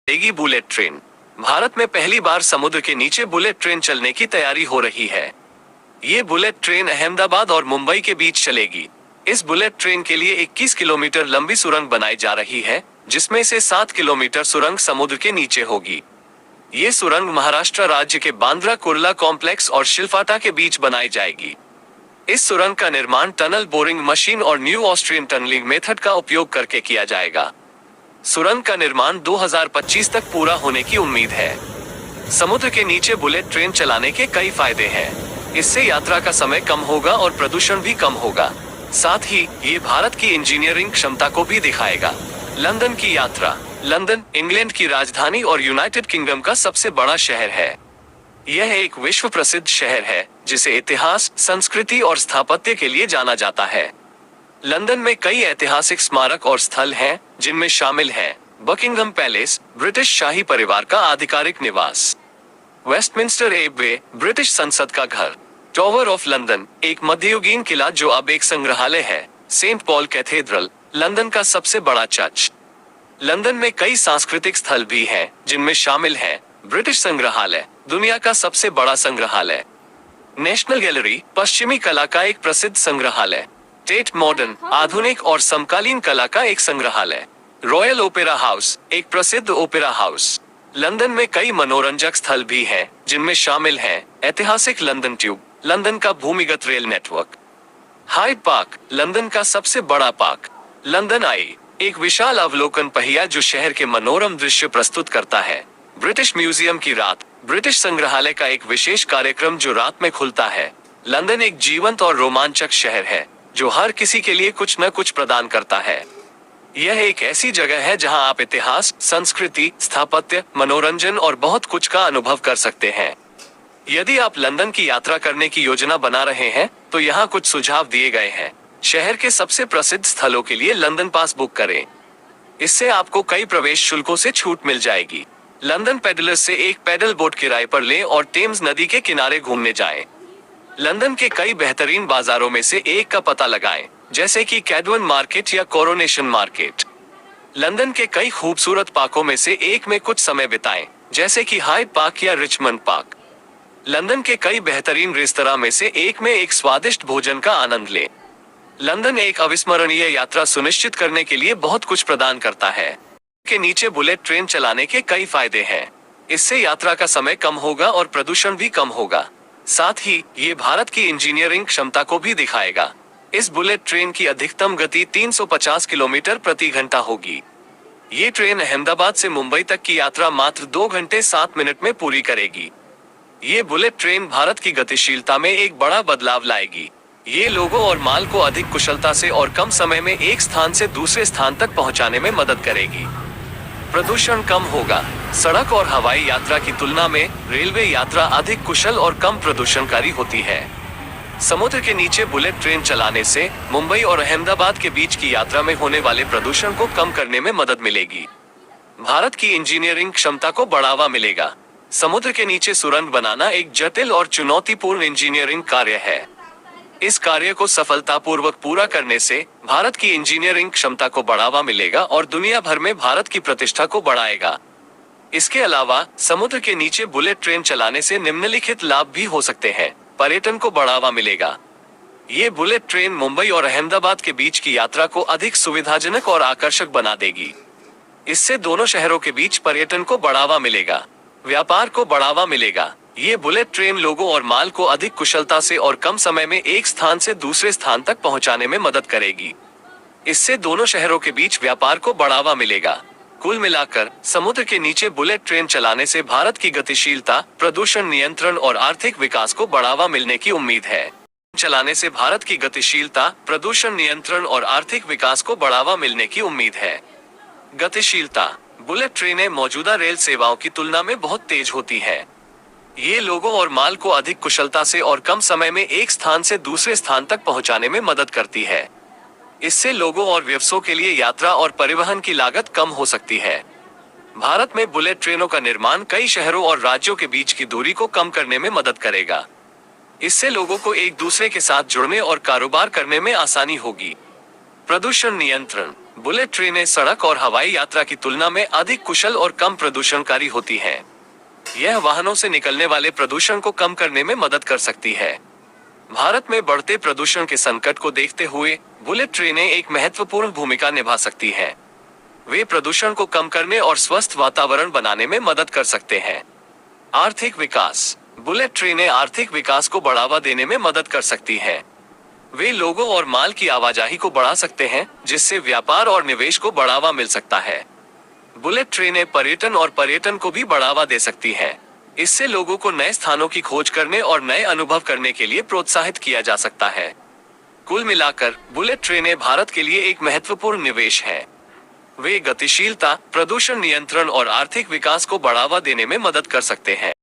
चलेगी bullet train. Bharat में पहली बार समुद्र के नीचे बुलेट ट्रेन चलने की तैयारी हो रही है। ये बुलेट ट्रेन अहमदाबाद और मुंबई के बीच चलेगी। इस बुलेट ट्रेन के लिए 21 किलोमीटर लंबी सुरंग बनाई जा रही है, जिसमें से 7 किलोमीटर सुरंग समुद्र के नीचे होगी। ये सुरंग महाराष्ट्र राज्य के बांद्रा कुर्ला कॉम्प्लेक्स और शिलफाटा के बीच बनाई जाएगी। इस सुरंग का निर्माण टनल बोरिंग मशीन और न्यू ऑस्ट्रियन टनलिंग मेथड का उपयोग करके किया जाएगा। सुरंग का निर्माण 2025 तक पूरा होने की उम्मीद है। समुद्र के नीचे बुलेट ट्रेन चलाने के कई फायदे हैं। इससे यात्रा का समय कम होगा और प्रदूषण भी कम होगा। साथ ही ये भारत की इंजीनियरिंग क्षमता को भी दिखाएगा। लंदन की यात्रा। लंदन इंग्लैंड की राजधानी और यूनाइटेड किंगडम का सबसे बड़ा शहर है। यह एक विश्व प्रसिद्ध शहर है, जिसे इतिहास, संस्कृति और स्थापत्य के लिए जाना जाता है। लंदन में कई ऐतिहासिक स्मारक और स्थल हैं, जिनमें शामिल हैं बकिंगहम पैलेस, ब्रिटिश शाही परिवार का आधिकारिक निवास; वेस्टमिंस्टर एबे, ब्रिटिश संसद का घर; टॉवर ऑफ लंदन, एक मध्ययुगीन किला जो अब एक संग्रहालय है; सेंट पॉल कैथेड्रल, लंदन का सबसे बड़ा चर्च। लंदन में कई सांस्कृतिक स्थल भी हैं, जिनमें शामिल हैं ब्रिटिश संग्रहालय, दुनिया का सबसे बड़ा संग्रहालय; नेशनल गैलरी, पश्चिमी कला का एक प्रसिद्ध संग्रहालय; टेट मॉडर्न, आधुनिक और समकालीन कला का एक संग्रहालय; रॉयल ओपेरा हाउस, एक प्रसिद्ध ओपेरा हाउस। लंदन में कई मनोरंजक स्थल भी हैं, जिनमें शामिल हैं ऐतिहासिक लंदन ट्यूब, लंदन का भूमिगत rail network; Hyde Park, London का सबसे बड़ा पार्क; लंदन आई, एक विशाल अवलोकन पहिया जो शहर के मनोरम दृश्य प्रस्तुत करता है; ब्रिटिश म्यूजियम की रात, ब्रिटिश संग्रहालय का एक विशेष कार्यक्रम जो रात में खुलता है। लंदन एक जीवंत और रोमांचक शहर है, जो हर किसी के लिए कुछ न कुछ प्रदान करता है। यह एक ऐसी जगह है जहां आप इतिहास, संस्कृति, स्थापत्य, मनोरंजन और बहुत कुछ का अनुभव कर सकते हैं। यदि आप लंदन की यात्रा करने की योजना बना रहे हैं, तो यहाँ कुछ सुझाव दिए गए हैं। शहर के सबसे प्रसिद्ध स्थलों के लिए लंदन पास बुक करें। इससे आपको कई प्रवेश शुल्कों से छूट मिल जाएगी। लंदन पेडलर्स से एक पैडल बोट किराए पर लें और टेम्स नदी के किनारे घूमने जाएं। लंदन के कई बेहतरीन बाजारों में से एक का पता लगाएं, जैसे कि कैडवन मार्केट या कोरोनेशन मार्केट। लंदन के कई खूबसूरत पार्कों में से एक में कुछ समय बिताएं, जैसे कि हाइड पार्क या रिचमंड पार्क। लंदन के कई बेहतरीन रेस्तरां में से एक में एक स्वादिष्ट भोजन का आनंद लें। लंदन एक अविस्मरणीय यात्रा सुनिश्चित करने के लिए बहुत कुछ प्रदान करता है। के नीचे बुलेट ट्रेन चलाने के कई फायदे हैं। इससे यात्रा का समय कम होगा और प्रदूषण भी कम होगा। साथ ही ये भारत की इंजीनियरिंग क्षमता को भी दिखाएगा। इस बुलेट ट्रेन की अधिकतम गति 350 किलोमीटर प्रति घंटा होगी। ये ट्रेन अहमदाबाद से मुंबई तक की यात्रा मात्र 2 घंटे 7 मिनट में पूरी करेगी। ये बुलेट ट्रेन भारत की गतिशीलता में एक बड़ा बदलाव लाएगी। ये लोगों और माल को अधिक कुशलता से और कम समय में एक स्थान से दूसरे स्थान तक पहुंचाने में मदद करेगी। प्रदूषण कम होगा। सड़क और हवाई यात्रा की तुलना में रेलवे यात्रा अधिक कुशल और कम प्रदूषणकारी होती है। समुद्र के नीचे बुलेट ट्रेन चलाने से मुंबई और अहमदाबाद के बीच की यात्रा में होने वाले प्रदूषण को कम करने में मदद मिलेगी। भारत की इंजीनियरिंग क्षमता को बढ़ावा मिलेगा। समुद्र के नीचे सुरंग बनाना एक जटिल और चुनौतीपूर्ण इंजीनियरिंग कार्य है। इस कार्य को सफलतापूर्वक पूरा करने से भारत की इंजीनियरिंग क्षमता को बढ़ावा मिलेगा और दुनिया भर में भारत की प्रतिष्ठा को बढ़ाएगा। इसके अलावा समुद्र के नीचे बुलेट ट्रेन चलाने से निम्नलिखित लाभ भी हो सकते हैं। पर्यटन को बढ़ावा मिलेगा। ये बुलेट ट्रेन मुंबई और अहमदाबाद के बीच की यात्रा को अधिक सुविधाजनक और आकर्षक बना देगी। इससे दोनों शहरों के बीच पर्यटन को बढ़ावा मिलेगा। व्यापार को बढ़ावा मिलेगा। ये बुलेट ट्रेन लोगों और माल को अधिक कुशलता से और कम समय में एक स्थान से दूसरे स्थान तक पहुंचाने में मदद करेगी। इससे दोनों शहरों के बीच व्यापार को बढ़ावा मिलेगा। कुल मिलाकर समुद्र के नीचे बुलेट ट्रेन चलाने से भारत की गतिशीलता, प्रदूषण नियंत्रण और आर्थिक विकास को बढ़ावा मिलने की उम्मीद है। चलाने से भारत की गतिशीलता, प्रदूषण नियंत्रण और आर्थिक विकास को बढ़ावा मिलने की उम्मीद है। गतिशीलता। बुलेट ट्रेनें मौजूदा रेल सेवाओं की तुलना में बहुत तेज होती है। ये लोगों और माल को अधिक कुशलता से और कम समय में एक स्थान से दूसरे स्थान तक पहुंचाने में मदद करती है। इससे लोगों और व्यवसायों के लिए यात्रा और परिवहन की लागत कम हो सकती है। भारत में बुलेट ट्रेनों का निर्माण कई शहरों और राज्यों के बीच की दूरी को कम करने में मदद करेगा। इससे लोगों को एक दूसरे के साथ जुड़ने और कारोबार करने में आसानी होगी। प्रदूषण नियंत्रण। बुलेट ट्रेनें सड़क और हवाई यात्रा की तुलना में अधिक कुशल और कम प्रदूषणकारी होती हैं। यह वाहनों से निकलने वाले प्रदूषण को कम करने में मदद कर सकती है। भारत में बढ़ते प्रदूषण के संकट को देखते हुए बुलेट ट्रेनें एक महत्वपूर्ण भूमिका निभा सकती हैं। वे प्रदूषण को कम करने और स्वस्थ वातावरण बनाने में मदद कर सकते हैं। आर्थिक विकास। बुलेट ट्रेनें आर्थिक विकास को बढ़ावा देने में मदद कर सकती हैं। वे लोगों और माल की आवाजाही को बढ़ा सकते हैं, जिससे व्यापार और निवेश को बढ़ावा मिल सकता है। बुलेट ट्रेनें पर्यटन को भी बढ़ावा दे सकती हैं। इससे लोगों को नए स्थानों की खोज करने और नए अनुभव करने के लिए प्रोत्साहित किया जा सकता है। कुल मिलाकर बुलेट ट्रेनें भारत के लिए एक महत्वपूर्ण निवेश है। वे गतिशीलता, प्रदूषण नियंत्रण और आर्थिक विकास को बढ़ावा देने में मदद कर सकते हैं।